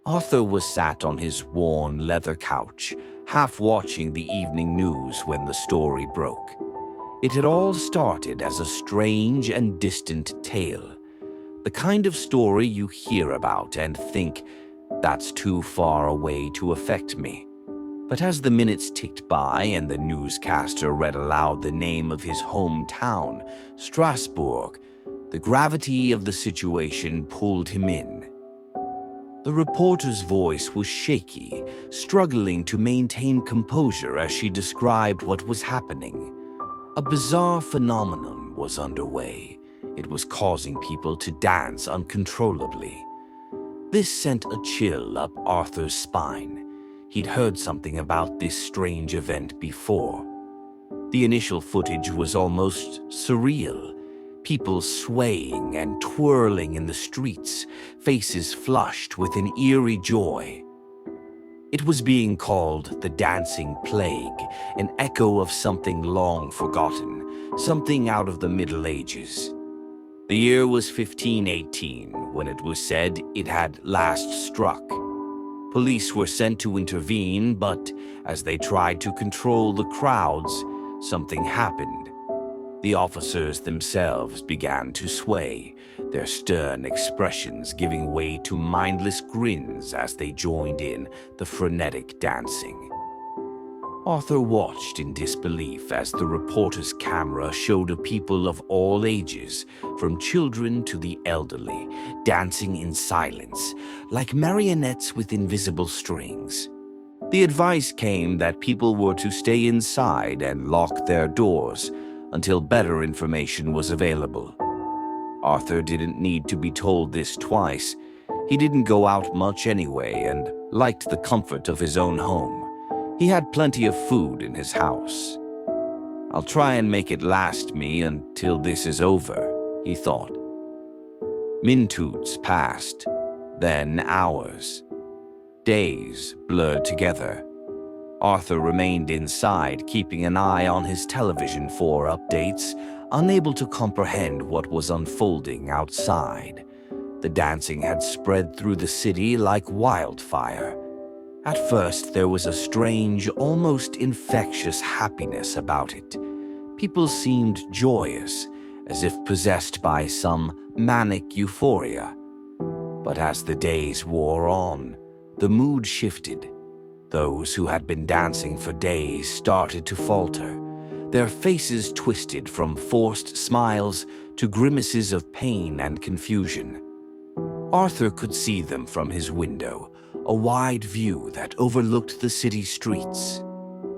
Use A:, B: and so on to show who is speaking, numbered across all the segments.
A: Arthur was sat on his worn leather couch, half watching the evening news when the story broke. It had all started as a strange and distant tale, the kind of story you hear about and think, that's too far away to affect me. But as the minutes ticked by and the newscaster read aloud the name of his hometown, Strasbourg, the gravity of the situation pulled him in. The reporter's voice was shaky, struggling to maintain composure as she described what was happening. A bizarre phenomenon was underway. It was causing people to dance uncontrollably. This sent a chill up Arthur's spine. He'd heard something about this strange event before. The initial footage was almost surreal. People swaying and twirling in the streets, faces flushed with an eerie joy. It was being called the Dancing Plague, an echo of something long forgotten, something out of the Middle Ages. The year was 1518 when it was said it had last struck. Police were sent to intervene, but as they tried to control the crowds, something happened. The officers themselves began to sway, their stern expressions giving way to mindless grins as they joined in the frenetic dancing. Arthur watched in disbelief as the reporter's camera showed a people of all ages, from children to the elderly, dancing in silence, like marionettes with invisible strings. The advice came that people were to stay inside and lock their doors until better information was available. Arthur didn't need to be told this twice. He didn't go out much anyway and liked the comfort of his own home. He had plenty of food in his house. I'll try and make it last me until this is over, he thought. Minutes passed, then hours. Days blurred together. Arthur remained inside, keeping an eye on his television for updates, unable to comprehend what was unfolding outside. The dancing had spread through the city like wildfire. At first, there was a strange, almost infectious happiness about it. People seemed joyous, as if possessed by some manic euphoria. But as the days wore on, the mood shifted. Those who had been dancing for days started to falter. Their faces twisted from forced smiles to grimaces of pain and confusion. Arthur could see them from his window, a wide view that overlooked the city streets.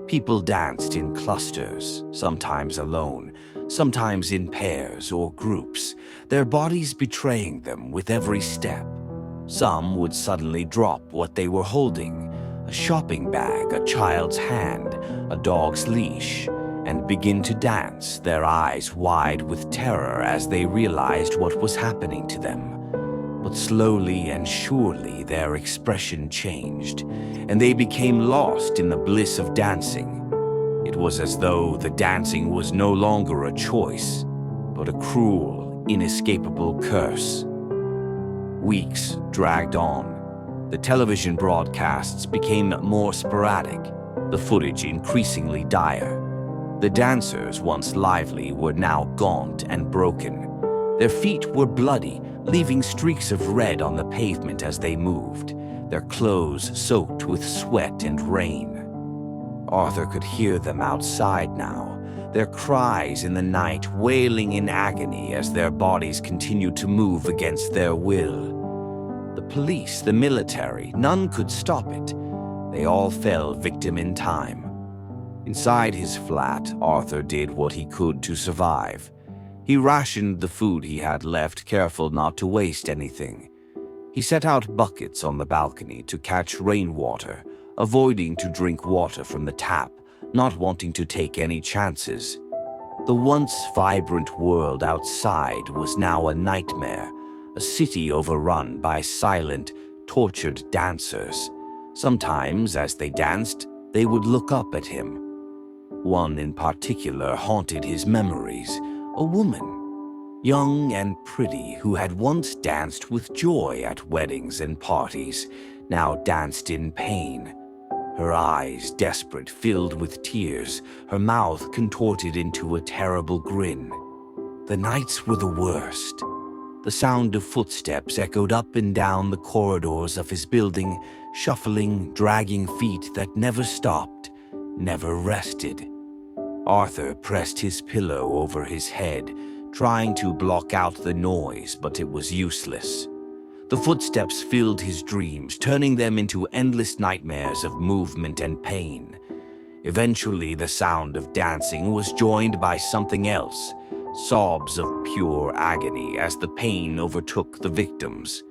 A: People danced in clusters, sometimes alone, sometimes in pairs or groups, their bodies betraying them with every step. Some would suddenly drop what they were holding, a shopping bag, a child's hand, a dog's leash, and begin to dance, their eyes wide with terror as they realized what was happening to them. But slowly and surely their expression changed, and they became lost in the bliss of dancing. It was as though the dancing was no longer a choice, but a cruel, inescapable curse. Weeks dragged on. The television broadcasts became more sporadic, the footage increasingly dire. The dancers, once lively, were now gaunt and broken. Their feet were bloody, leaving streaks of red on the pavement as they moved, their clothes soaked with sweat and rain. Arthur could hear them outside now, their cries in the night wailing in agony as their bodies continued to move against their will. The police, the military, none could stop it. They all fell victim in time. Inside his flat, Arthur did what he could to survive. He rationed the food he had left, careful not to waste anything. He set out buckets on the balcony to catch rainwater, avoiding to drink water from the tap, not wanting to take any chances. The once vibrant world outside was now a nightmare, a city overrun by silent, tortured dancers. Sometimes, as they danced, they would look up at him. One in particular haunted his memories, a woman, young and pretty, who had once danced with joy at weddings and parties, now danced in pain. Her eyes, desperate, filled with tears, her mouth contorted into a terrible grin. The nights were the worst. The sound of footsteps echoed up and down the corridors of his building, shuffling, dragging feet that never stopped, never rested. Arthur pressed his pillow over his head, trying to block out the noise, but it was useless. The footsteps filled his dreams, turning them into endless nightmares of movement and pain. Eventually, the sound of dancing was joined by something else, sobs of pure agony as the pain overtook the victims.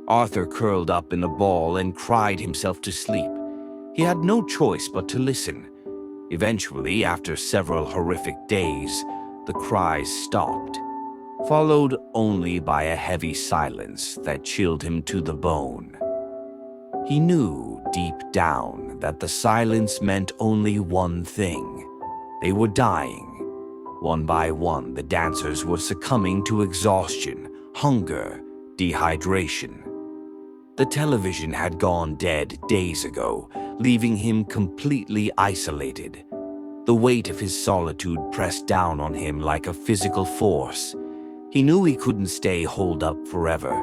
A: Arthur curled up in a ball and cried himself to sleep. He had no choice but to listen. Eventually, after several horrific days, the cries stopped, followed only by a heavy silence that chilled him to the bone. He knew deep down that the silence meant only one thing. They were dying. One by one, the dancers were succumbing to exhaustion, hunger, dehydration. The television had gone dead days ago, leaving him completely isolated. The weight of his solitude pressed down on him like a physical force. He knew he couldn't stay holed up forever.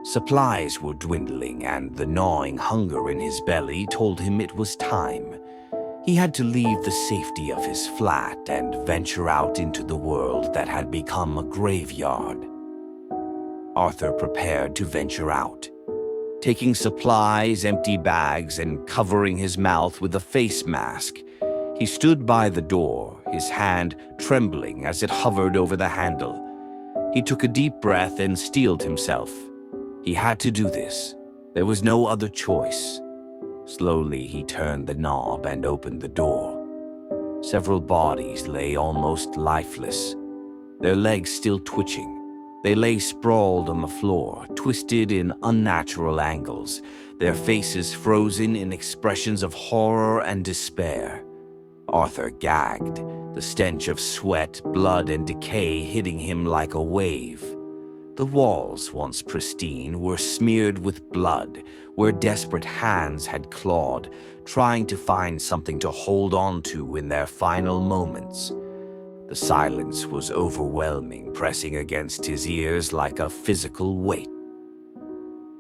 A: Supplies were dwindling, and the gnawing hunger in his belly told him it was time. He had to leave the safety of his flat and venture out into the world that had become a graveyard. Arthur prepared to venture out. Taking supplies, empty bags, and covering his mouth with a face mask, he stood by the door, his hand trembling as it hovered over the handle. He took a deep breath and steeled himself. He had to do this. There was no other choice. Slowly, he turned the knob and opened the door. Several bodies lay almost lifeless, their legs still twitching. They lay sprawled on the floor, twisted in unnatural angles, their faces frozen in expressions of horror and despair. Arthur gagged, the stench of sweat, blood, and decay hitting him like a wave. The walls, once pristine, were smeared with blood, where desperate hands had clawed, trying to find something to hold on to in their final moments. The silence was overwhelming, pressing against his ears like a physical weight.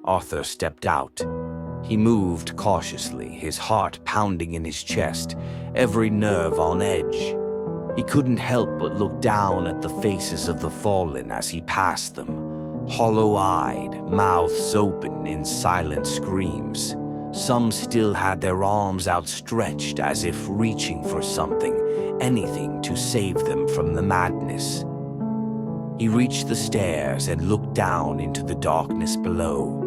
A: Arthur stepped out. He moved cautiously, his heart pounding in his chest, every nerve on edge. He couldn't help but look down at the faces of the fallen as he passed them, hollow-eyed, mouths open in silent screams. Some still had their arms outstretched as if reaching for something, anything to save them from the madness. He reached the stairs and looked down into the darkness below.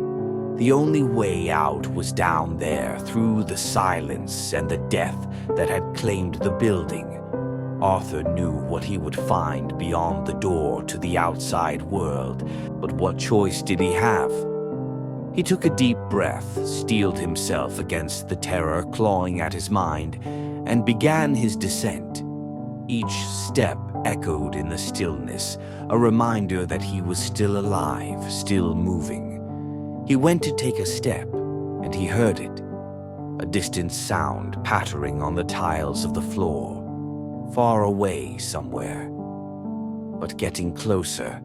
A: The only way out was down there, through the silence and the death that had claimed the building. Arthur knew what he would find beyond the door to the outside world, but what choice did he have? He took a deep breath, steeled himself against the terror clawing at his mind, and began his descent. Each step echoed in the stillness, a reminder that he was still alive, still moving. He went to take a step, and he heard it, a distant sound pattering on the tiles of the floor, far away somewhere. But getting closer,